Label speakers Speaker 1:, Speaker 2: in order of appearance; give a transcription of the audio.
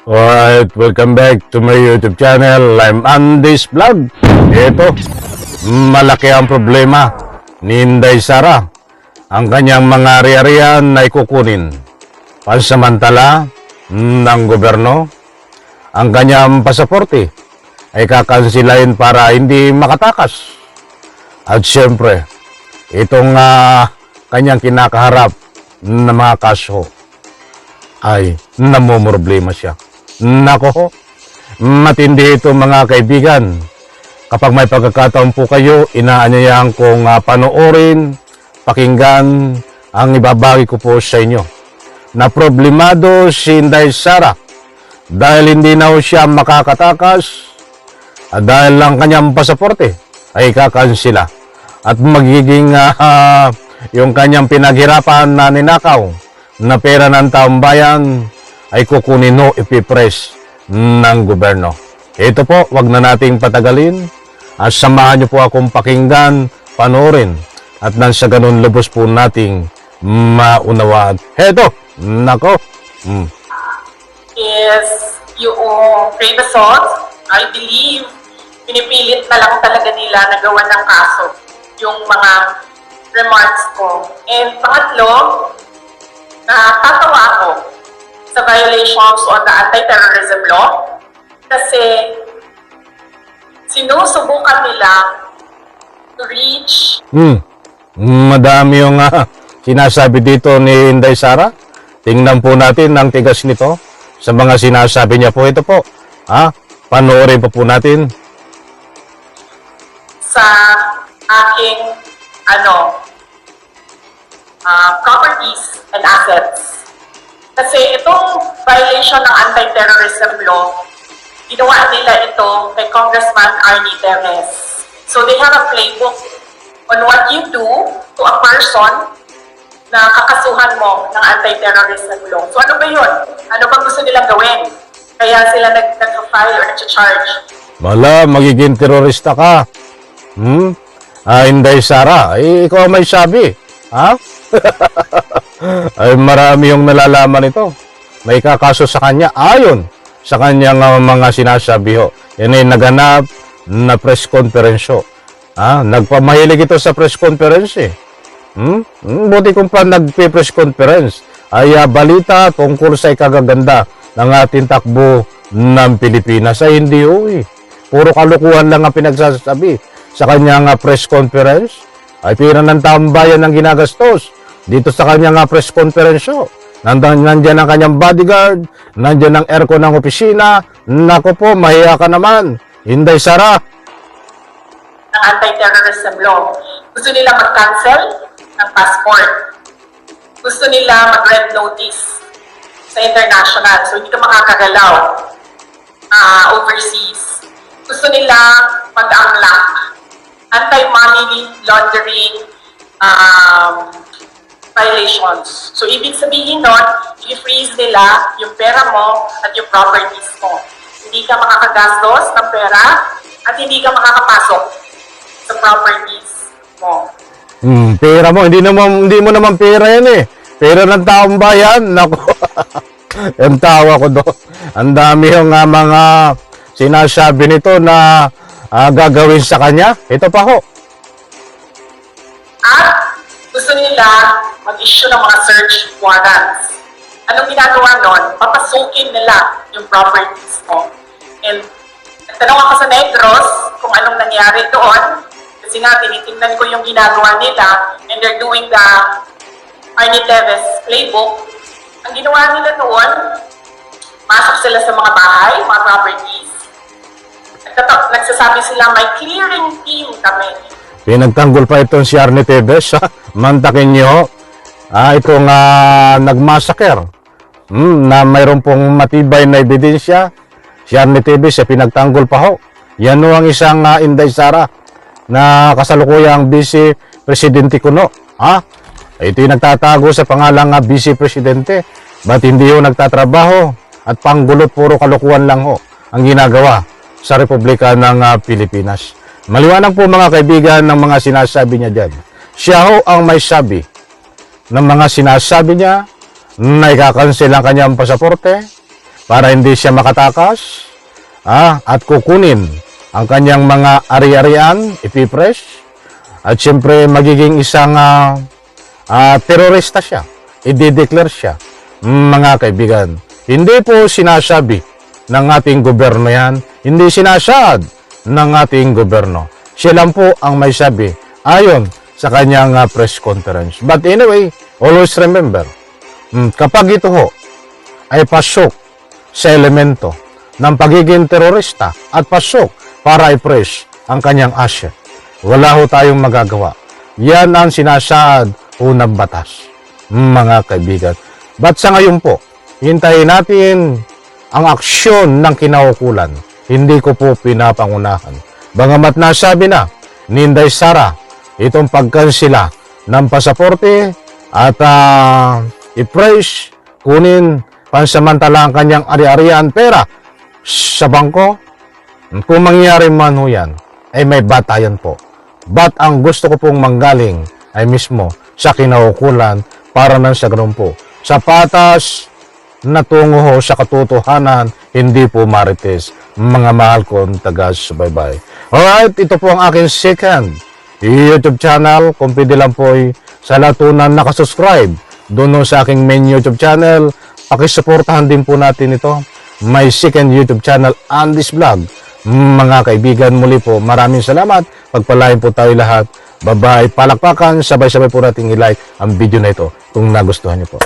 Speaker 1: Alright, welcome back to my YouTube channel. I'm Andy's Vlog. Ito, malaki ang problema ni Inday Sara. Ang kanyang mga ari-arian ay kukunin pansamantala ng gobyerno. Ang kanyang pasaporte ay kakansilain para hindi makatakas. At syempre, itong kanyang kinakaharap na mga kaso ay namumroblema siya. Nako, matindi ito mga kaibigan. Kapag may pagkakataon po kayo, inaanyayahan kong panoorin, pakinggan ang ibabagi ko po sa inyo. Na problemado si Inday Sara dahil hindi na siya makakatakas at dahil lang kanyang pasaporte ay kakansila at magiging yung kanyang pinaghirapan na ninakaw na pera ng taong bayan ay kukunin o ipipress ng gobyerno. Ito po, wag na nating patagalin at samahan niyo po akong pakinggan, panoorin at nang sa ganun lubos po nating maunawaan. Heto, nako.
Speaker 2: Is yung grave assault, I believe, pinipilit na lang talaga nila na gawa ng kaso yung mga remarks ko. And pangatlo, natatawa ako sa violations on the anti-terrorism law kasi sinusubukan nila to reach.
Speaker 1: Madami yung sinasabi dito ni Inday Sara. Tingnan po natin ang tigas nito sa mga sinasabi niya po. Ito po, panoorin po natin.
Speaker 2: Sa aking properties and assets. Kasi itong violation ng anti-terrorism law, ginawa nila ito kay Congressman Arnie Teves. So they have a playbook on what you do to a person na kakasuhan mo ng anti-terrorism law. So ano ba yun? Ano ba gusto nilang gawin? Kaya sila nag-file or nag-charge.
Speaker 1: Wala, magiging terorista ka. Inday Sara, ikaw may sabi. Ay marami yung nalalaman ito. May kakaso sa kanya ayon sa kanyang mga sinasabi ho. Yan ay naganap na press conference ho. Nagpamahilig ito sa press conference eh. Buti kung pa nagpe-press conference ay balita tungkol sa ikagaganda ng ating takbo ng Pilipinas ay hindi ho eh. Puro kalukuhan lang ang pinagsasabi sa kanyang press conference. Ay pira ng taong bayan ang ginagastos dito sa kanyang press conference show. Nandyan ang kanyang bodyguard, nandyan ang aircon ng opisina. Nako po, mahiya ka naman, Inday Sara.
Speaker 2: Ng anti-terrorism law. Gusto nila mag-cancel ng passport. Gusto nila mag-red notice sa international. So hindi ka makakagalaw overseas. Gusto nila mag-unlock anti-money laundering violations. So, ibig sabihin nun, i-freeze nila yung pera mo at yung properties mo. Hindi ka makakagastos ng pera at hindi ka makakapasok sa properties mo.
Speaker 1: Pera mo, hindi mo naman pera yan eh. Pera ng taong bayan. Naku, yung tawa ko doon. Ang dami yung mga sinasabi nito na gagawin sa kanya. Ito pa ho.
Speaker 2: At gusto nila mag-issue ng mga search warrants. Anong ginagawa nun? Papasukin nila yung properties mo. And nagtanong ako sa Negros kung anong nangyari doon. Kasi nga, tinitingnan ko yung ginagawa nila and they're doing the Arnie Teves playbook. Ang ginawa nila doon, masok sila sa mga bahay, mga properties. Nagsasabi sila, may clearing team kami.
Speaker 1: Pinagtanggol pa itong si Arnie Teves, mantakin nyo. Itong nagmasaker. Na mayroon pong matibay na ebidensya. Si Arnie Teves, pinagtanggol pa ho. Yan ho ang isang Inday Sara na kasalukuyang Vice Presidente kuno. Ito yung nagtatago sa pangalang Vice Presidente. Ba't hindi ho nagtatrabaho? At panggulot, puro kalukuhan lang ho ang ginagawa sa Republika ng Pilipinas. Maliwanag po mga kaibigan ng mga sinasabi niya dyan. Siya ho ang may sabi ng mga sinasabi niya na ikakansel ang kanyang pasaporte, para hindi siya makatakas at kukunin ang kanyang mga ari-arian, ipipresh, at siyempre magiging isang terorista siya, i-declare siya. Mga kaibigan, hindi po sinasabi ng ating gobyerno yan, hindi sinasad ng ating gobyerno. Siya lang po ang may sabi ayon sa kanyang press conference. But anyway, always remember, kapag ito ho ay pasok sa elemento ng pagiging terorista at pasok para i-press ang kanyang asset, wala ho tayong magagawa. Yan ang sinasaad ho ng batas, mga kaibigan. But sa ngayon po, hintayin natin ang aksyon ng kinaukulan. Hindi ko po pinapangunahan. Bagamat nasabi na ni Inday Sara itong pagkansila ng pasaporte at i-press, kunin pansamantala ang kanyang ari-arian pera sa bangko. Kung mangyari man ho yan, ay may batayan po. But ang gusto ko pong manggaling ay mismo sa kinaukulan para nang sa ganun po. Sa patas na tungo ho sa katotohanan, hindi po marites. Mga mahal kong taga-subaybay. Alright, ito po ang aking second YouTube channel. Kung pwede lang po ay sa latunan nakasubscribe doon sa aking main YouTube channel, pakisuportahan din po natin ito. May second YouTube channel, Andy's Vlog. Mga kaibigan, muli po, maraming salamat. Pagpalain po tayo lahat. Bye-bye. Palakpakan, sabay-sabay po natin i-like ang video na ito kung nagustuhan niyo po.